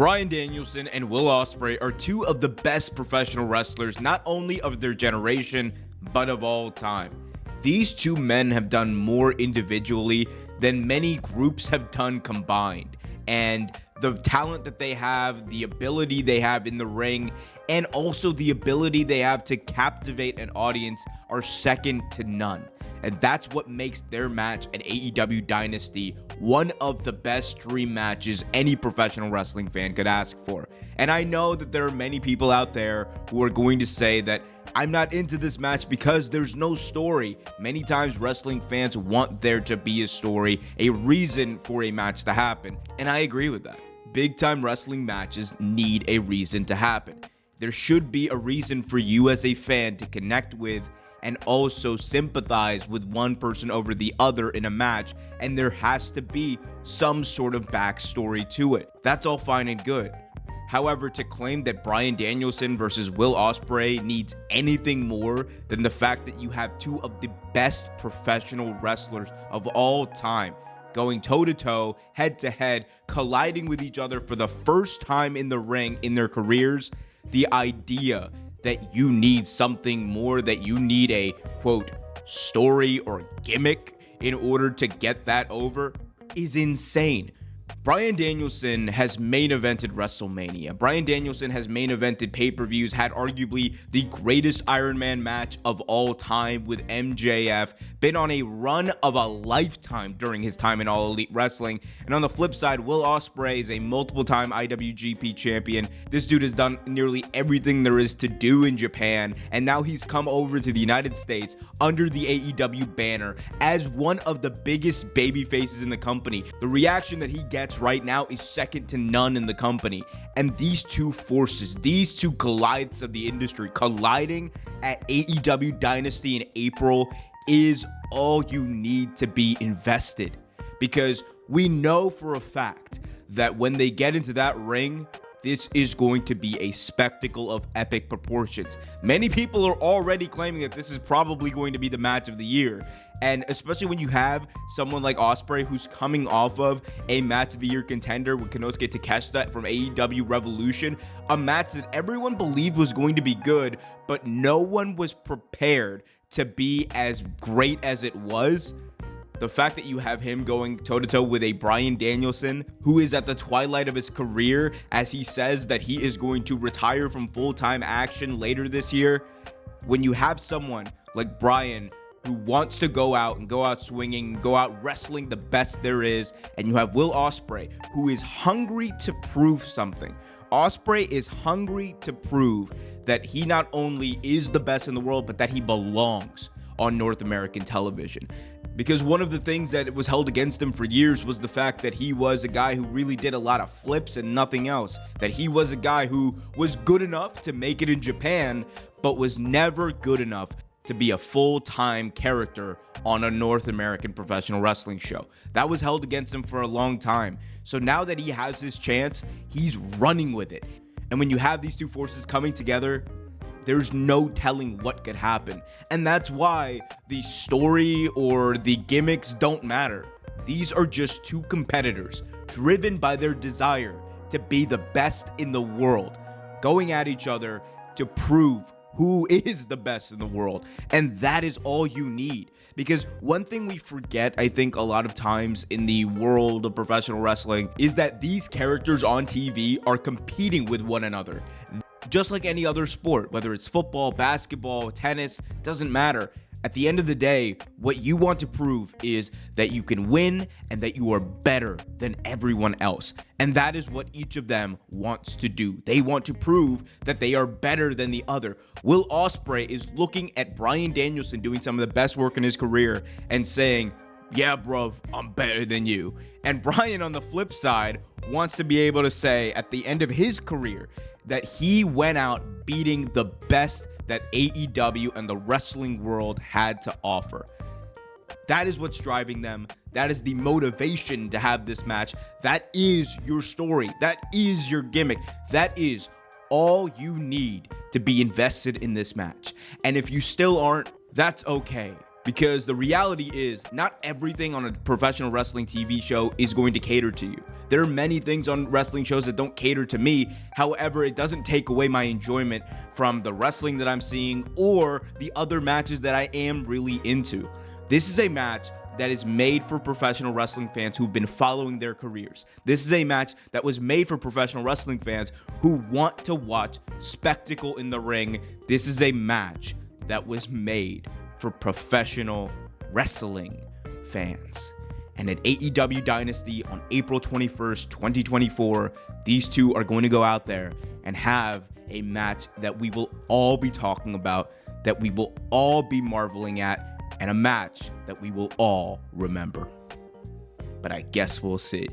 Bryan Danielson and Will Ospreay are two of the best professional wrestlers, not only of their generation, but of all time. These two men have done more individually than many groups have done combined. And the talent that they have, the ability they have in the ring, and also the ability they have to captivate an audience are second to none. And that's what makes their match at AEW Dynasty one of the best dream matches any professional wrestling fan could ask for. And I know that there are many people out there who are going to say that I'm not into this match because there's no story. Many times wrestling fans want there to be a story, a reason for a match to happen. And I agree with that. Big time wrestling matches need a reason to happen. There should be a reason for you as a fan to connect with and also sympathize with one person over the other in a match, and there has to be some sort of backstory to it. That's all fine and good. However, to claim that Bryan Danielson versus Will Ospreay needs anything more than the fact that you have two of the best professional wrestlers of all time going toe-to-toe, head-to-head, colliding with each other for the first time in the ring in their careers, the idea that you need something more, that you need a, quote, story or gimmick in order to get that over is insane. Bryan Danielson has main evented WrestleMania. Bryan Danielson has main evented pay-per-views, had arguably the greatest Iron Man match of all time with MJF, been on a run of a lifetime during his time in All Elite Wrestling. And on the flip side, Will Ospreay is a multiple-time IWGP champion. This dude has done nearly everything there is to do in Japan, and now he's come over to the United States under the AEW banner as one of the biggest baby faces in the company. The reaction that he gets right now is second to none in the company. And these two forces, these two collides of the industry colliding at AEW Dynasty in April is all you need to be invested. Because we know for a fact that when they get into that ring, this is going to be a spectacle of epic proportions. Many people are already claiming that this is probably going to be the match of the year. And especially when you have someone like Ospreay who's coming off of a match of the year contender with Konosuke Takeshita from AEW Revolution, a match that everyone believed was going to be good, but no one was prepared to be as great as it was. The fact that you have him going toe-to-toe with a Bryan Danielson, who is at the twilight of his career, as he says that he is going to retire from full-time action later this year. When you have someone like Bryan who wants to go out swinging, go out wrestling the best there is, and you have Will Ospreay, who is hungry to prove something. Ospreay is hungry to prove that he not only is the best in the world, but that he belongs on North American television. Because one of the things that was held against him for years was the fact that he was a guy who really did a lot of flips and nothing else. That he was a guy who was good enough to make it in Japan, but was never good enough to be a full-time character on a North American professional wrestling show. That was held against him for a long time. So now that he has his chance, he's running with it. And when you have these two forces coming together, there's no telling what could happen. And that's why the story or the gimmicks don't matter. These are just two competitors driven by their desire to be the best in the world, going at each other to prove who is the best in the world. And that is all you need. Because one thing we forget, I think, a lot of times in the world of professional wrestling is that these characters on TV are competing with one another. Just like any other sport, whether it's football, basketball, tennis, doesn't matter. At the end of the day, what you want to prove is that you can win and that you are better than everyone else. And that is what each of them wants to do. They want to prove that they are better than the other. Will Ospreay is looking at Bryan Danielson doing some of the best work in his career and saying, yeah, bro, I'm better than you. And Bryan, on the flip side, wants to be able to say at the end of his career that he went out beating the best that AEW and the wrestling world had to offer. That is what's driving them. That is the motivation to have this match. That is your story. That is your gimmick. That is all you need to be invested in this match. And if you still aren't, that's okay. Because the reality is, not everything on a professional wrestling TV show is going to cater to you. There are many things on wrestling shows that don't cater to me. However, it doesn't take away my enjoyment from the wrestling that I'm seeing or the other matches that I am really into. This is a match that is made for professional wrestling fans who've been following their careers. This is a match that was made for professional wrestling fans who want to watch spectacle in the ring. This is a match that was made for professional wrestling fans. And at AEW Dynasty on April 21st, 2024, these two are going to go out there and have a match that we will all be talking about, that we will all be marveling at, and a match that we will all remember. But I guess we'll see.